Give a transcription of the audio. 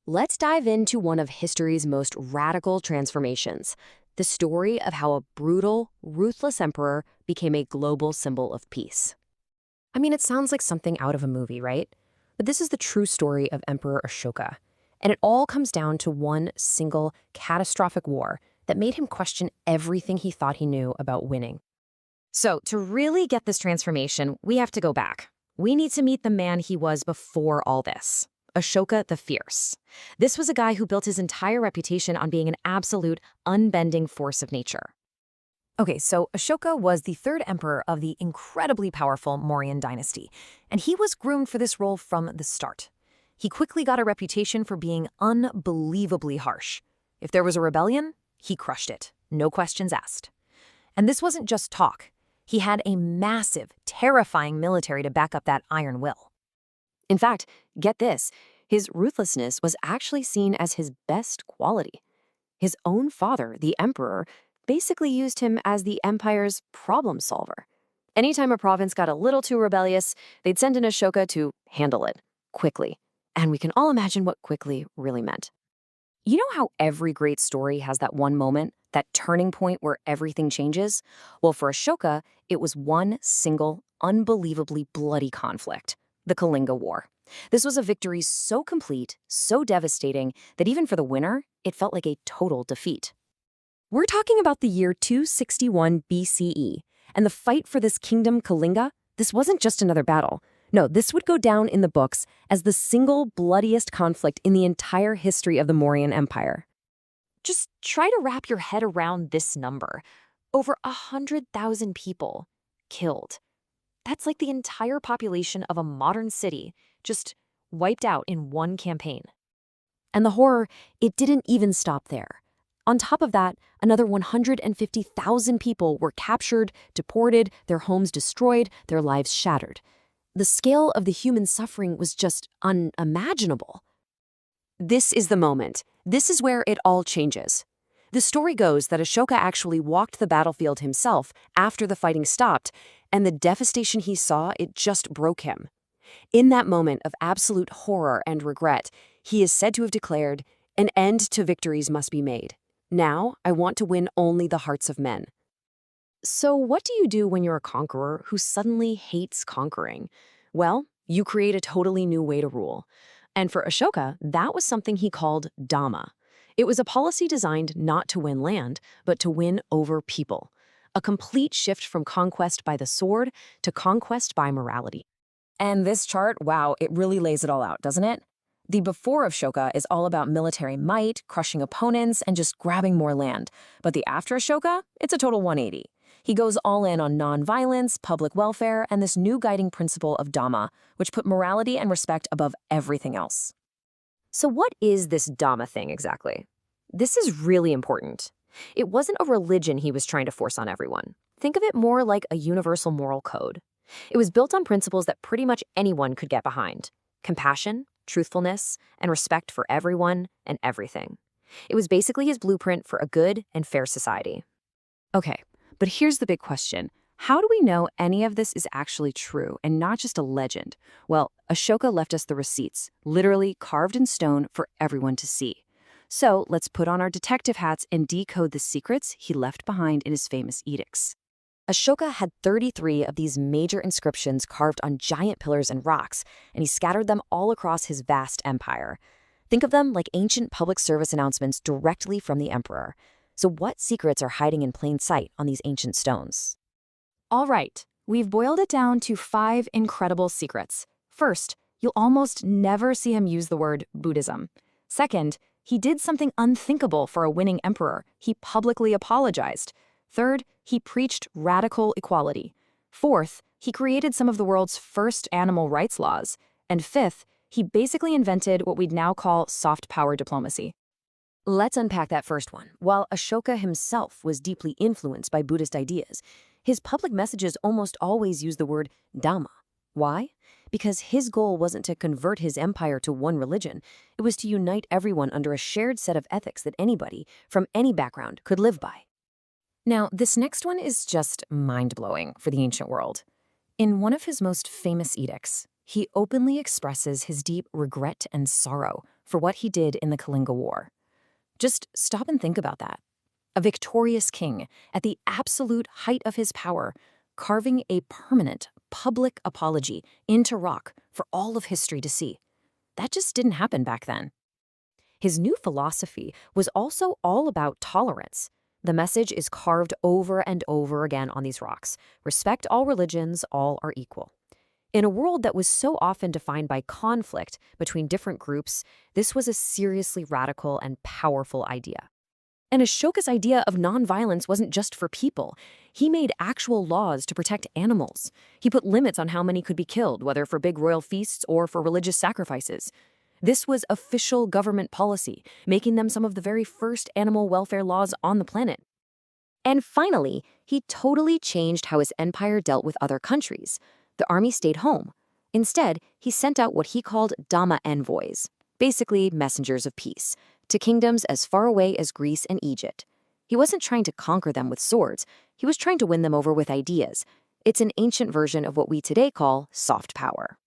Let's dive into one of history's most radical transformations, the story of how a brutal, ruthless emperor became a global symbol of peace. I mean, it sounds like something out of a movie, right? But this is the true story of Emperor Ashoka. And it all comes down to one single, catastrophic war that made him question everything he thought he knew about winning. So, to really get this transformation, we have to go back. We need to meet the man he was before all this. Ashoka the Fierce. This was a guy who built his entire reputation on being an absolute, unbending force of nature. Okay, so Ashoka was the third emperor of the incredibly powerful Mauryan dynasty, and he was groomed for this role from the start. He quickly got a reputation for being unbelievably harsh. If there was a rebellion, he crushed it, no questions asked. And this wasn't just talk. He had a massive, terrifying military to back up that iron will. In fact, get this, his ruthlessness was actually seen as his best quality. His own father, the emperor, basically used him as the empire's problem solver. Anytime a province got a little too rebellious, they'd send in Ashoka to handle it quickly. And we can all imagine what quickly really meant. You know how every great story has that one moment, that turning point where everything changes? Well, for Ashoka, it was one single, unbelievably bloody conflict, the Kalinga War. This was a victory so complete, so devastating, that even for the winner, it felt like a total defeat. We're talking about the year 261 BCE, and the fight for this kingdom Kalinga, this wasn't just another battle. No, this would go down in the books as the single bloodiest conflict in the entire history of the Mauryan Empire. Just try to wrap your head around this number. Over 100,000 people killed. That's like the entire population of a modern city, just wiped out in one campaign. And the horror, it didn't even stop there. On top of that, another 150,000 people were captured, deported, their homes destroyed, their lives shattered. The scale of the human suffering was just unimaginable. This is the moment. This is where it all changes. The story goes that Ashoka actually walked the battlefield himself after the fighting stopped, and the devastation he saw, it just broke him. In that moment of absolute horror and regret, he is said to have declared, "An end to victories must be made. Now, I want to win only the hearts of men." So what do you do when you're a conqueror who suddenly hates conquering? Well, you create a totally new way to rule. And for Ashoka, that was something he called dharma. It was a policy designed not to win land, but to win over people. A complete shift from conquest by the sword to conquest by morality. And this chart, wow, it really lays it all out, doesn't it? The before of Ashoka is all about military might, crushing opponents, and just grabbing more land. But the after Ashoka, it's a total 180. He goes all in on non-violence, public welfare, and this new guiding principle of dharma, which put morality and respect above everything else. So what is this dharma thing exactly? This is really important. It wasn't a religion he was trying to force on everyone. Think of it more like a universal moral code. It was built on principles that pretty much anyone could get behind: compassion, truthfulness, and respect for everyone and everything. It was basically his blueprint for a good and fair society. Okay, but here's the big question. How do we know any of this is actually true and not just a legend? Well, Ashoka left us the receipts, literally carved in stone for everyone to see. So let's put on our detective hats and decode the secrets he left behind in his famous edicts. Ashoka had 33 of these major inscriptions carved on giant pillars and rocks, and he scattered them all across his vast empire. Think of them like ancient public service announcements directly from the emperor. So what secrets are hiding in plain sight on these ancient stones? All right, we've boiled it down to 5 incredible secrets. First, you'll almost never see him use the word Buddhism. Second, he did something unthinkable for a winning emperor. He publicly apologized. Third, he preached radical equality. Fourth, he created some of the world's first animal rights laws. And fifth, he basically invented what we'd now call soft power diplomacy. Let's unpack that first one. While Ashoka himself was deeply influenced by Buddhist ideas, his public messages almost always use the word dharma. Why? Because his goal wasn't to convert his empire to one religion. It was to unite everyone under a shared set of ethics that anybody, from any background, could live by. Now, this next one is just mind-blowing for the ancient world. In one of his most famous edicts, he openly expresses his deep regret and sorrow for what he did in the Kalinga War. Just stop and think about that. A victorious king, at the absolute height of his power, carving a permanent, public apology into rock for all of history to see. That just didn't happen back then. His new philosophy was also all about tolerance. The message is carved over and over again on these rocks. Respect all religions, all are equal. In a world that was so often defined by conflict between different groups, this was a seriously radical and powerful idea. And Ashoka's idea of nonviolence wasn't just for people. He made actual laws to protect animals. He put limits on how many could be killed, whether for big royal feasts or for religious sacrifices. This was official government policy, making them some of the very first animal welfare laws on the planet. And finally, he totally changed how his empire dealt with other countries. The army stayed home. Instead, he sent out what he called dharma envoys, basically messengers of peace, to kingdoms as far away as Greece and Egypt. He wasn't trying to conquer them with swords. He was trying to win them over with ideas. It's an ancient version of what we today call soft power.